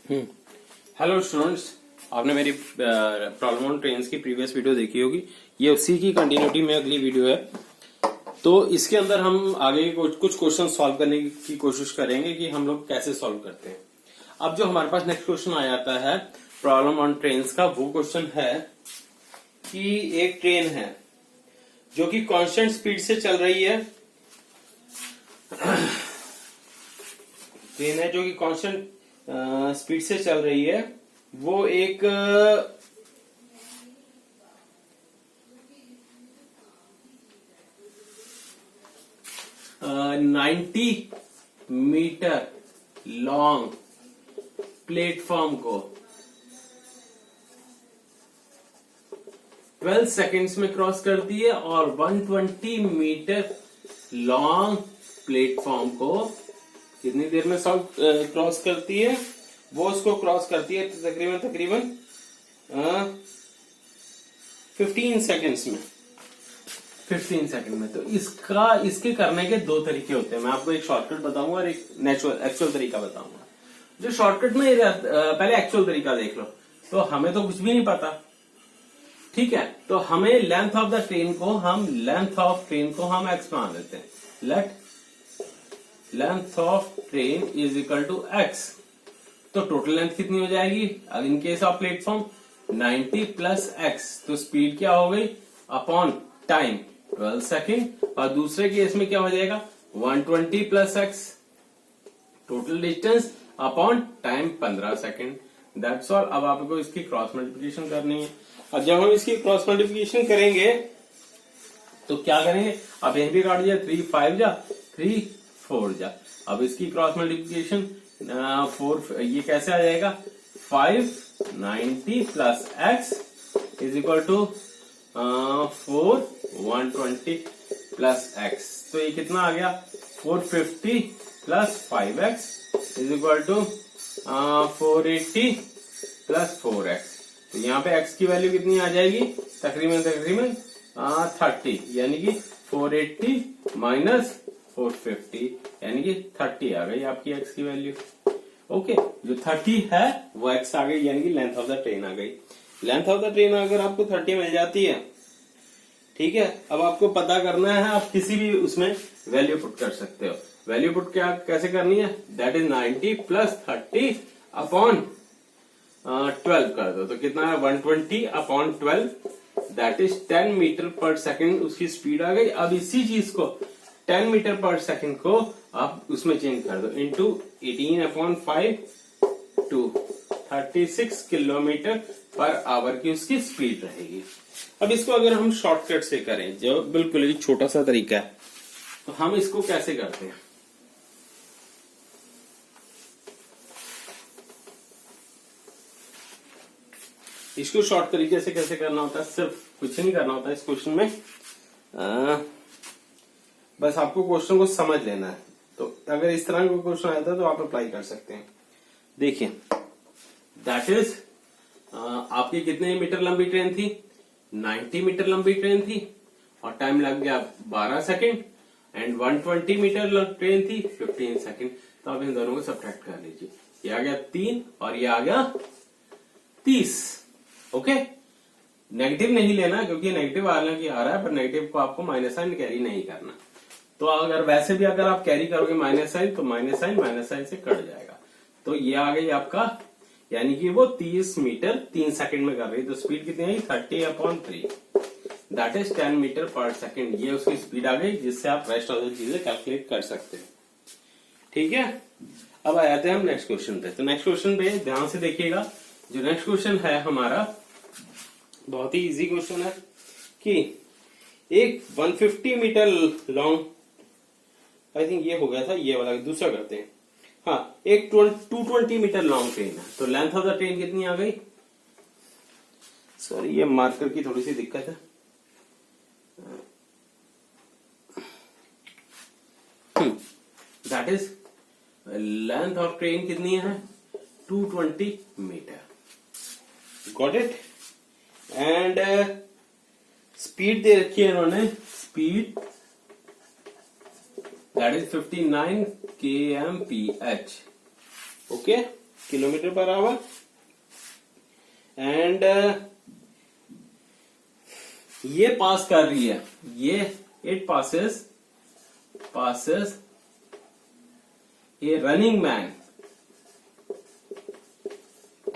Hello students, आपने मेरी problem on trains की प्रीवियस वीडियो देखी होगी। ये उसी की कंटिन्यूटी में अगली वीडियो है। तो इसके अंदर हम आगे कुछ क्वेश्चन सॉल्व करने की कोशिश करेंगे कि हम लोग कैसे सॉल्व करते हैं। अब जो हमारे पास नेक्स्ट क्वेश्चन आ जाता है प्रॉब्लम ऑन ट्रेन्स का, वो क्वेश्चन है कि एक ट्रेन है जो कि कांस्टेंट स्पीड से चल रही है। ट्रेन है जो कि कांस्टेंट स्पीड से चल रही है। वो एक 90 मीटर लॉन्ग प्लेटफॉर्म को 12 सेकेंड्स में क्रॉस करती है और 120 मीटर लॉन्ग प्लेटफॉर्म को कितनी देर में क्रॉस करती है? वो उसको क्रॉस करती है तकरीबन 15 सेकेंड्स में। 15 सेकेंड में। तो इसके करने के दो तरीके होते हैं। मैं आपको एक शॉर्टकट बताऊंगा और एक एक्चुअल तरीका बताऊंगा। जो शॉर्टकट में पहले एक्चुअल तरीका देख लो। तो हमें तो कुछ भी नहीं पता, ठीक है। तो हमें लेंथ ऑफ ट्रेन को हम एक्स मान लेते हैं। Let length of train is equal to x. तो टोटल लेंथ कितनी हो जाएगी? अब in case of platform 90 plus x, तो स्पीड क्या हो गई अपॉन टाइम 12 सेकेंड। और दूसरे केस में क्या हो जाएगा? 120 plus x, total distance upon time 15 second. That's all. अब आपको इसकी क्रॉस मल्टीप्लिकेशन करनी है। और जब हम इसकी क्रॉस मल्टीप्लिकेशन करेंगे तो क्या करेंगे? अब यह भी काट दिया, 3 5 जा 3 4 जा। अब इसकी क्रॉस मल्टीप्लिकेशन 4 ये कैसे आ जाएगा? 590 plus x is equal to 4 120 plus x. तो ये कितना आ गया? 450 plus 5x is equal to 480 plus 4x। तो यहाँ पे x की वैल्यू कितनी आ जाएगी? तकरीबन 30, यानी कि 480 माइनस 450 यानी कि 30 आ गई आपकी x की वैल्यू। ओके, जो 30 है वो x आ गई, यानी कि लेंथ ऑफ द ट्रेन आ गई। लेंथ ऑफ द ट्रेन अगर आपको 30 मिल जाती है, ठीक है। अब आपको पता करना है, आप किसी भी उसमें वैल्यू पुट कर सकते हो। वैल्यू पुट क्या कैसे करनी है? दैट इज 90 प्लस 30 अपॉन 12 कर दो। तो कितना है? 120 अपॉन 12, दैट इज 10 मीटर पर सेकेंड उसकी स्पीड आ गई। अब इसी चीज को 10 मीटर पर सेकेंड को आप उसमें चेंज कर दो, into 18 upon 5 to 36 kilometre per hour की उसकी स्पीड रहेगी। अब इसको अगर हम शॉर्टकट से करें, जो बिल्कुल ही छोटा सा तरीका है, तो हम इसको कैसे करते हैं? इसको शॉर्ट तरीके से कैसे करना होता है? सिर्फ कुछ नहीं करना होता है इस क्वेश्चन में, बस आपको क्वेश्चन को समझ लेना है। तो अगर इस तरह का क्वेश्चन आता है तो आप अप्लाई कर सकते हैं। देखिए, दैट इज आपकी कितने मीटर लंबी ट्रेन थी? 90 मीटर लंबी ट्रेन थी और टाइम लग गया 12 सेकेंड। एंड 120 मीटर ट्रेन थी 15 सेकेंड। तो आप इन दोनों को सब्ट्रैक्ट कर लीजिए। ये आ गया 3 और ये आ गया 30। ओके, नेगेटिव नहीं लेना, क्योंकि नेगेटिव हालांकि आ रहा है, पर नेगेटिव को आपको माइनस साइन कैरी नहीं करना। तो अगर वैसे भी अगर आप कैरी करोगे माइनस साइन, तो माइनस साइन से कट जाएगा। तो ये आ गई आपका, यानी कि वो 30 मीटर 3 सेकंड में कर रही है। तो स्पीड कितनी आई? 30 अपॉन 3, दैट इज 10 मीटर पर सेकंड। ये उसकी स्पीड आ गई, जिससे आप रेस्ट ऑफ द चीजें कैलकुलेट कर सकते हैं। ठीक है, अब आ जाते हैं हम नेक्स्ट क्वेश्चन पे। तो नेक्स्ट क्वेश्चन पे ध्यान से देखिएगा। जो नेक्स्ट क्वेश्चन है हमारा बहुत ही इजी क्वेश्चन है कि एक 150 मीटर लॉन्ग, आई थिंक ये हो गया था, ये वाला दूसरा करते हैं। हाँ, एक 220 मीटर लॉन्ग ट्रेन है। तो लेंथ ऑफ द ट्रेन कितनी आ गई? सॉरी, ये मार्कर की थोड़ी सी दिक्कत है। That is length of train कितनी है? 220 मीटर। Got it? एंड स्पीड दे रखी है इन्होंने, speed that is 59 kmph। Okay, kilometre per hour and ये पास कर रही है, ये it passes a running man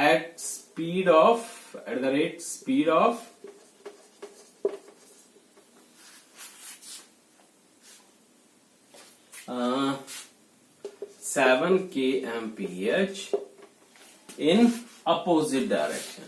at the rate speed of 7 kmph in opposite direction।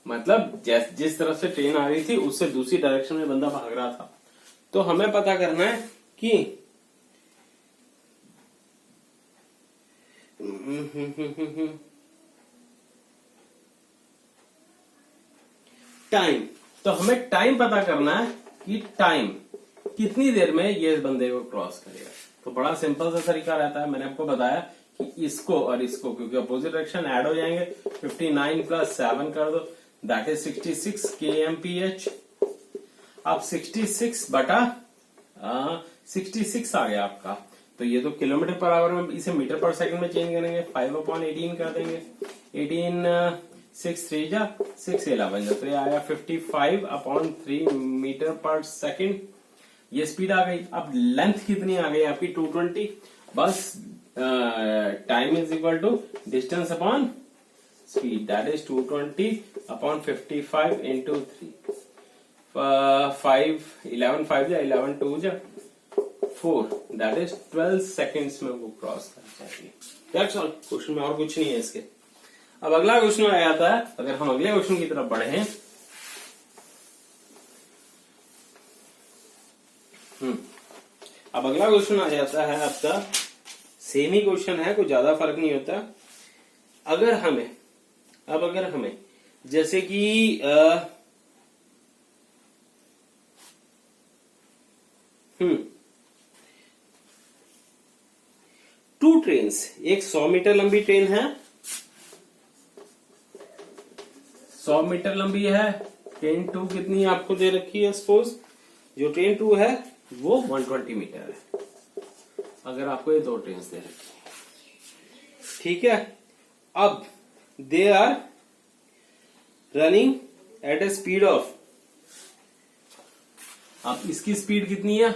मतलब जिस तरफ से ट्रेन आ रही थी उससे दूसरी डायरेक्शन में बंदा भाग रहा था। तो हमें पता करना है कि टाइम, तो हमें टाइम पता करना है कि टाइम कितनी देर में ये इस बंदे को क्रॉस करेगा। तो बड़ा सिंपल सा तरीका रहता है, मैंने आपको बताया कि इसको और इसको क्योंकि अपोजिट डायरेक्शन ऐड हो जाएंगे, 59 + 7 कर दो, दैट इज 66 kmph। अब 66 बटा 66 आ गया आपका, तो ये तो किलोमीटर पर आवर में, इसे मीटर पर सेकंड में चेंज करेंगे, 5/18 कर देंगे, 18 6 3 जा 6 11 जा, तो ये आया 55/3 मीटर पर सेकंड। ये स्पीड आ गई। अब लेंथ कितनी आ गई आपकी 220, बस time is equal to distance upon speed, that is 220/55 into 3, 5 11 5 जा 11 2 जा 4, दैट इज 12 सेकेंड्स में वो क्रॉस कर जाएगी। दैट्स ऑल, क्वेश्चन में और कुछ नहीं है इसके। अब अगला क्वेश्चन आ जाता है, अगर हम अगले क्वेश्चन की तरफ बढ़े, अब अगला क्वेश्चन आ जाता है आपका, सेम ही क्वेश्चन है, कोई ज्यादा फर्क नहीं होता। अगर हमें जैसे कि टू ट्रेन्स, एक 100 मीटर लंबी ट्रेन है, 100 मीटर लंबी है, ट्रेन 2 कितनी आपको दे रखी है, सपोज जो ट्रेन 2 है वो 120 मीटर है, अगर आपको ये दो ट्रेन दे रखी है, ठीक है। अब they are running at a speed of, अब इसकी स्पीड कितनी है,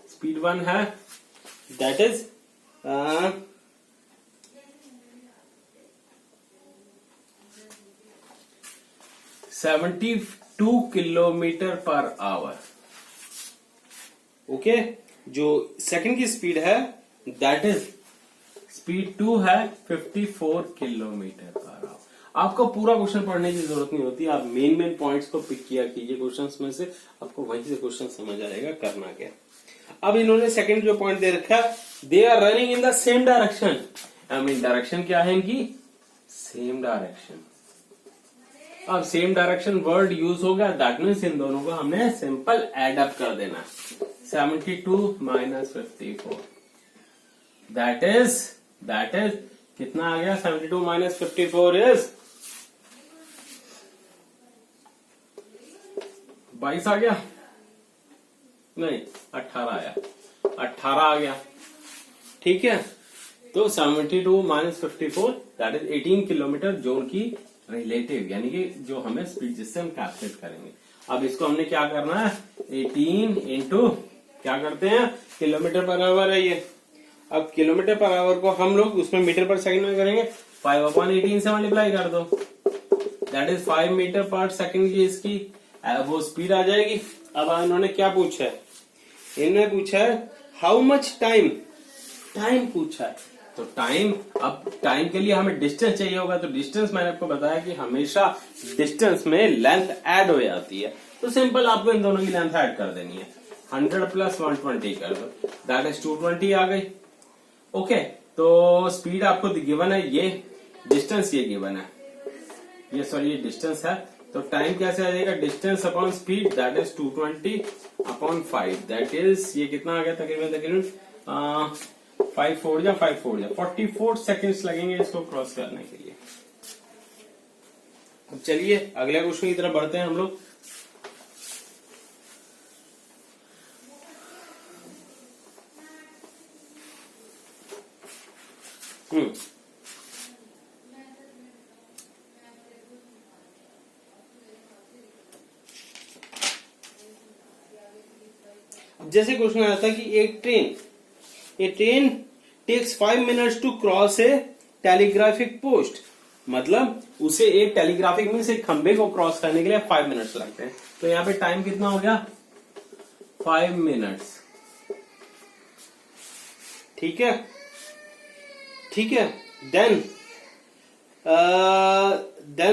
स्पीड 1 है, that is 72 kilometre per hour. Okay, जो सेकंड की स्पीड है दैट इज स्पीड 2 है 54 किलोमीटर पर आवर। आपको पूरा क्वेश्चन पढ़ने की जरूरत नहीं होती, आप मेन पॉइंट्स को पिक किया कीजिए क्वेश्चंस में से, आपको वहीं से क्वेश्चन समझ आएगा करना क्या। अब इन्होंने सेकंड जो पॉइंट दे रखा, they are running in the same direction, I mean direction क्या है इनकी, सेम डायरेक्शन। अब सेम डायरेक्शन वर्ड यूज हो गया, दैट मीन्स इन दोनों को हमने सिंपल एड अप कर देना, 72 - 54, दैट इज कितना आ गया, 72 - 54 इज 22 आ गया, नहीं 18 आया, 18 आ गया, ठीक है। तो 72 - 54 दैट इज 18 किलोमीटर, जो उनकी रिलेटिव यानी कि जो हमें स्पीड जिससे हम कैलकुलेट करेंगे। अब इसको हमने क्या करना है, 18 इंटू क्या करते हैं, किलोमीटर पर आवर है ये। अब किलोमीटर पर आवर को हम लोग उसमें मीटर पर सेकंड में करेंगे, 5/18 से मल्टीप्लाई कर दो, दैट इज 5 मीटर पर सेकंड की इसकी वो स्पीड आ जाएगी। अब इन्होंने क्या पूछा है, इन्होंने पूछा है हाउ मच टाइम पूछा है। तो टाइम, अब टाइम के लिए हमें डिस्टेंस चाहिए होगा, तो डिस्टेंस मैंने आपको बताया कि हमेशा डिस्टेंस में लेंथ ऐड हो जाती है, तो सिंपल आपको इन दोनों की लेंथ ऐड कर देनी है, 100 + 120 कर दो, दैट इज 220 आ गई। ओके, तो स्पीड आपको गिवन है, ये डिस्टेंस ये गिवन है, ये सॉरी ये डिस्टेंस है, तो टाइम कैसे आ जाएगा, distance upon speed, that is 220/5, that is ये कितना आ गया तकरीबन 5 4 जा 44 सेकेंड्स लगेंगे इसको क्रॉस करने के लिए। अब चलिए अगले क्वेश्चन की तरफ बढ़ते हैं हम लोग। जैसे क्वेश्चन आया था कि एक train takes 5 minutes to cross a telegraphic post, मतलब उसे एक टेलीग्राफिक मीन्स एक खंबे को क्रॉस करने के लिए 5 मिनट्स लगते हैं। तो यहाँ पे टाइम कितना हो गया? 5 मिनट्स। ठीक है, ठीक है। Then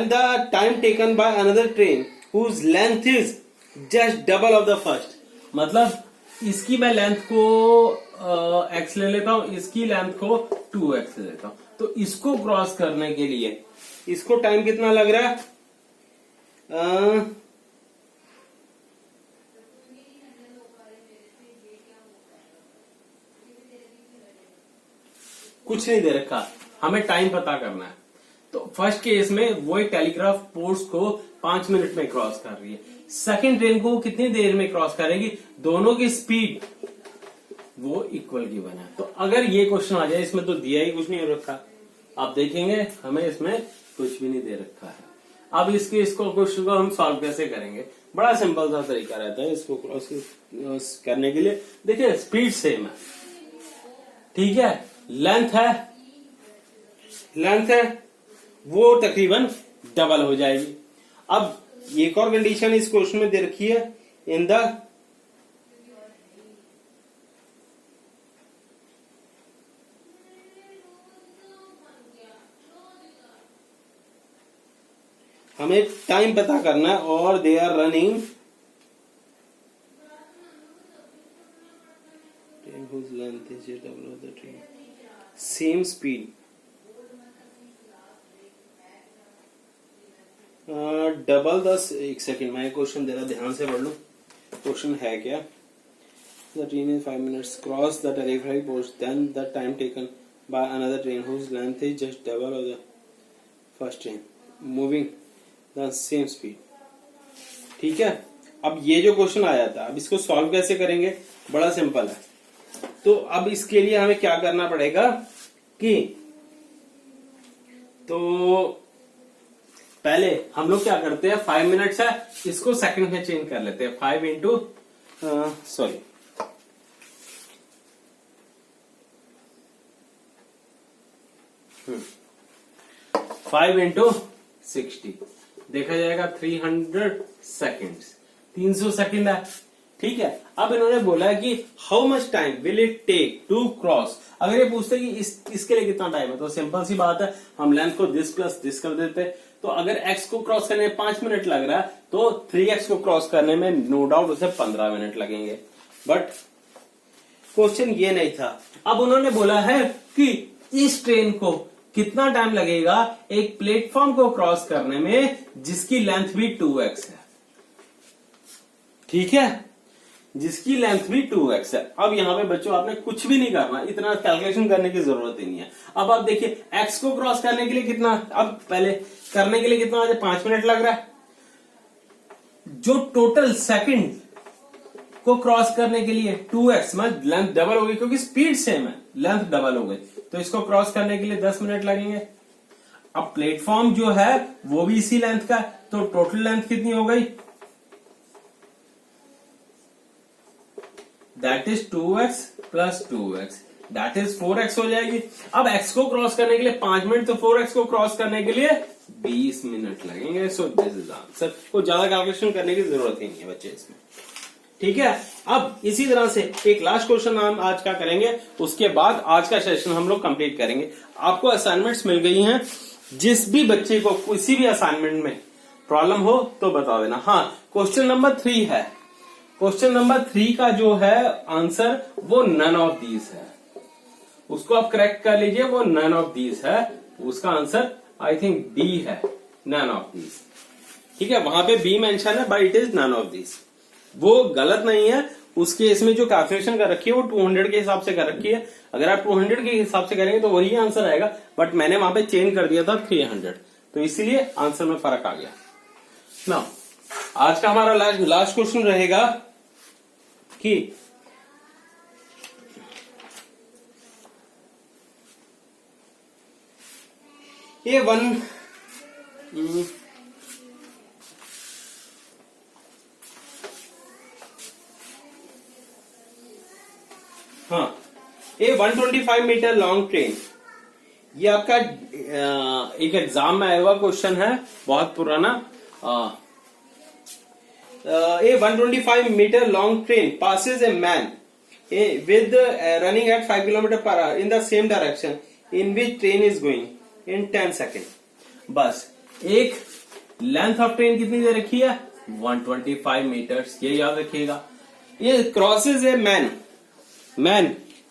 the time taken by another train whose length is just double of the first, मतलब इसकी मैं लेंथ को x ले लेता हूं, इसकी लेंथ को 2x ले लेता हूं। तो इसको क्रॉस करने के लिए इसको टाइम कितना लग रहा है? कुछ नहीं दे रखा, हमें टाइम पता करना है। तो फर्स्ट केस में वो एक टेलीग्राफ पोस्ट को 5 मिनट में क्रॉस कर रही है, सेकंड ट्रेन को कितनी देर में क्रॉस करेगी? दोनों की स्पीड वो इक्वल गिवन है। तो अगर ये क्वेश्चन आ जाए, इसमें तो दिया ही कुछ नहीं हो रखा, आप देखेंगे हमें इसमें कुछ भी नहीं दे रखा है। अब इसको क्वेश्चन को हम सॉल्व कैसे करेंगे? बड़ा सिंपल सा तरीका रहता है इसको क्रॉस करने के लिए। देखिए स्पीड सेम है, ठीक है, लेंथ है वो तकरीबन डबल हो जाएगी। अब एक और कंडीशन इस क्वेश्चन में दे रखी है, इन द हमें टाइम पता करना है और they are running whose length is double of the train, same speed, double 10। एक सेकेंड, मैं क्वेश्चन दे रहा, ध्यान से पढ़ लो क्वेश्चन है क्या। The train in 5 minutes cross the telegraphic post, then the time taken by another train whose length is just double of the first train moving the same speed। ठीक है, अब ये जो क्वेश्चन आया था, अब इसको सॉल्व कैसे करेंगे? बड़ा सिंपल है। तो अब इसके लिए हमें क्या करना पड़ेगा कि तो पहले हम लोग क्या करते हैं, 5 मिनट्स है, इसको सेकंड में चेंज कर लेते हैं। 5 इंटू 60 देखा जाएगा 300 सेकेंड्स, 300 सेकेंड है। ठीक है, अब इन्होंने बोला है कि how much time will it take to cross. अगर ये पूछते कि इसके लिए कितना टाइम है, तो सिंपल सी बात है, हम लेंथ को दिस प्लस दिस कर देते। तो अगर x को क्रॉस करने में 5 मिनट लग रहा है, तो 3x को क्रॉस करने में नो डाउट उसे 15 मिनट लगेंगे। बट क्वेश्चन ये नहीं था। अब उन्होंने बोला है कि इस ट्रेन को कितना टाइम लगेगा एक प्लेटफॉर्म को क्रॉस करने में जिसकी लेंथ भी 2x है। ठीक है, जिसकी लेंथ भी 2x है। अब यहां पे बच्चों आपने कुछ भी नहीं करना, इतना कैलकुलेशन करने की जरूरत ही नहीं है। अब आप देखिए x को क्रॉस करने के लिए कितना, अब पहले करने के लिए कितना 5 मिनट लग रहा है। जो टोटल सेकंड को क्रॉस करने के लिए 2x में लेंथ डबल हो गई, क्योंकि स्पीड सेम है, लेंथ डबल हो गई, तो इसको क्रॉस करने के लिए 10 मिनट लगेंगे। अब प्लेटफॉर्म जो है वो भी इसी लेंथ का, तो टोटल लेंथ कितनी हो गई? That is 2x plus 2x, that is 4x हो जाएगी। अब x को क्रॉस करने के लिए 5 मिनट, तो 4x को क्रॉस करने के लिए 20 मिनट लगेंगे। So this is answer. को ज्यादा कैलकुलेशन करने की जरूरत ही नहीं है बच्चे इसमें। ठीक है, अब इसी तरह से एक लास्ट क्वेश्चन हम आज का करेंगे, उसके बाद आज का सेशन हम लोग कंप्लीट करेंगे। आपको असाइनमेंट्स मिल गई हैं, जिस भी बच्चे को किसी भी असाइनमेंट में प्रॉब्लम हो तो बता देना। हाँ, क्वेश्चन नंबर 3 है। क्वेश्चन नंबर 3 का जो है आंसर वो नन ऑफ दीज है, उसको आप करेक्ट कर लीजिए। वो नन ऑफ दीज है, उसका आंसर आई थिंक डी है, नन ऑफ दीज। ठीक है, वहां पे बी मेंशन है but it is none of these. वो गलत नहीं है, उसके इसमें जो कैलकुलेशन कर रखी है वो 200 के हिसाब से कर रखी है। अगर आप 200 के हिसाब से करेंगे तो वही आंसर आएगा, बट मैंने वहां पे चेंज कर दिया था 300, तो इसीलिए आंसर में फर्क आ गया ना। आज का हमारा लास्ट क्वेश्चन रहेगा कि ये हाँ, ये 125 मीटर लॉन्ग ट्रेन, ये आपका एक एग्जाम में आया हुआ क्वेश्चन है, बहुत पुराना। A 125 metre long train passes a man with running at 5 kilometer per hour in the same direction in which train is going in 10 seconds। बस एक लेंथ ऑफ ट्रेन कितनी दे रखी है 125 मीटर्स, ये याद रखिएगा। ये क्रॉसेज ए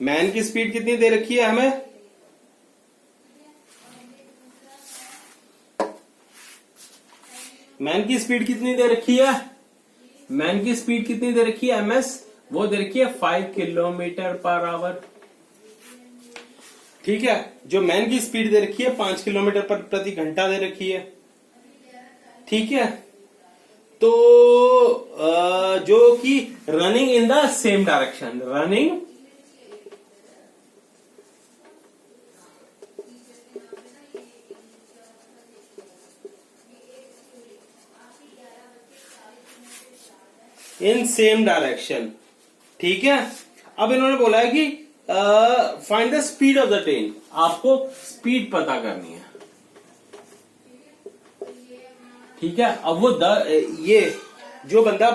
मैन की स्पीड कितनी दे रखी है हमें, मैन की स्पीड कितनी दे रखी है, मैन की स्पीड कितनी दे रखी है एमएस, वो दे रखी है 5 किलोमीटर पर आवर। ठीक है, जो मैन की स्पीड दे रखी है 5 किलोमीटर पर प्रति घंटा दे रखी है। ठीक है, तो जो कि running in the same direction, running in same direction. ठीक है, अब इन्होंने बोला है कि find the speed of the train, आपको स्पीड पता करनी है। ठीक है, अब वो ये जो बंदा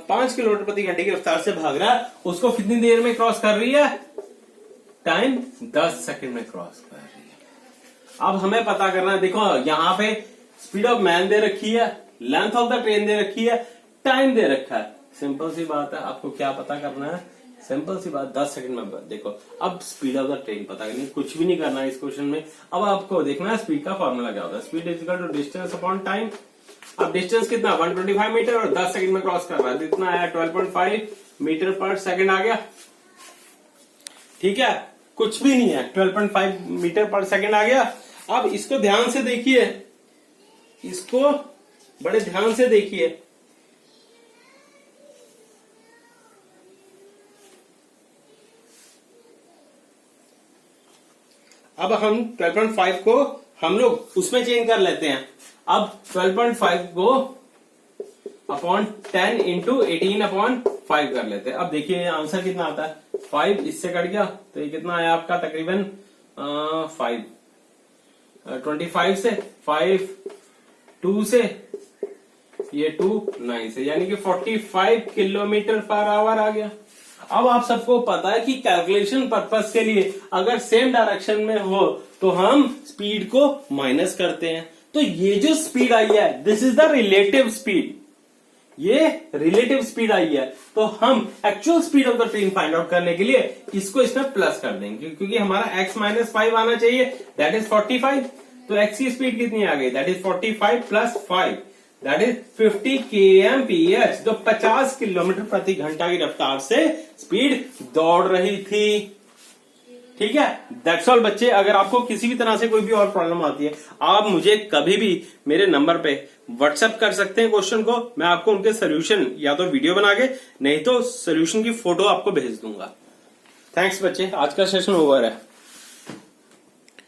5 किलोमीटर प्रति घंटे की रफ्तार से भाग रहा है, उसको कितनी देर में क्रॉस कर रही है, टाइम 10 सेकंड में क्रॉस कर रही है। अब हमें पता करना है, देखो यहां पे स्पीड ऑफ मैन दे रखी है, लेंथ ऑफ द ट्रेन दे रखी है, टाइम दे रखा है। सिंपल सी बात है, आपको क्या पता करना है, सिंपल सी बात, 10 सेकंड में देखो। अब स्पीड ऑफ द ट्रेन पता करनी, कुछ भी नहीं करना है इस क्वेश्चन में। अब आपको देखना है स्पीड का फॉर्मूला क्या होता है, speed is equal to distance upon time. अब डिस्टेंस कितना 125 मीटर और 10 सेकंड में क्रॉस कर रहा है, कितना आया 12.5 मीटर पर सेकंड आ गया। ठीक है, कुछ भी नहीं है, 12.5 मीटर पर सेकंड आ गया। अब इसको ध्यान से देखिए, इसको बड़े ध्यान से देखिए। अब हम 12.5 को हम लोग उसमें चेंज कर लेते हैं। अब 12.5 को अपॉन 10 इंटू 18 अपॉन 5 कर लेते हैं। अब देखिए आंसर कितना आता है, 5 इससे कट गया तो ये कितना आया आपका, तकरीबन 25 से 5 2 से ये 2 9 से, यानी कि 45 किलोमीटर पर आवर आ गया। अब आप सबको पता है कि कैलकुलेशन पर्पस के लिए अगर सेम डायरेक्शन में हो तो हम स्पीड को माइनस करते हैं। तो ये जो स्पीड आई है, this is the relative speed, ये रिलेटिव स्पीड आई है। तो हम actual speed of the train find out करने के लिए इसको इसमें प्लस कर देंगे, क्योंकि हमारा x माइनस 5 आना चाहिए, दैट इज 45। तो x की स्पीड कितनी आ गई, that is 45 plus 5, that is 50 kmph। तो 50 किलोमीटर प्रति घंटा की रफ्तार से स्पीड दौड़ रही थी। ठीक है, दैट्स ऑल बच्चे। अगर आपको किसी भी तरह से कोई भी और प्रॉब्लम आती है, आप मुझे कभी भी मेरे नंबर पे व्हाट्सएप कर सकते हैं क्वेश्चन को, मैं आपको उनके सोल्यूशन या तो वीडियो बना के, नहीं तो सोल्यूशन की फोटो आपको भेज दूंगा। थैंक्स बच्चे, आज का सेशन ओवर है।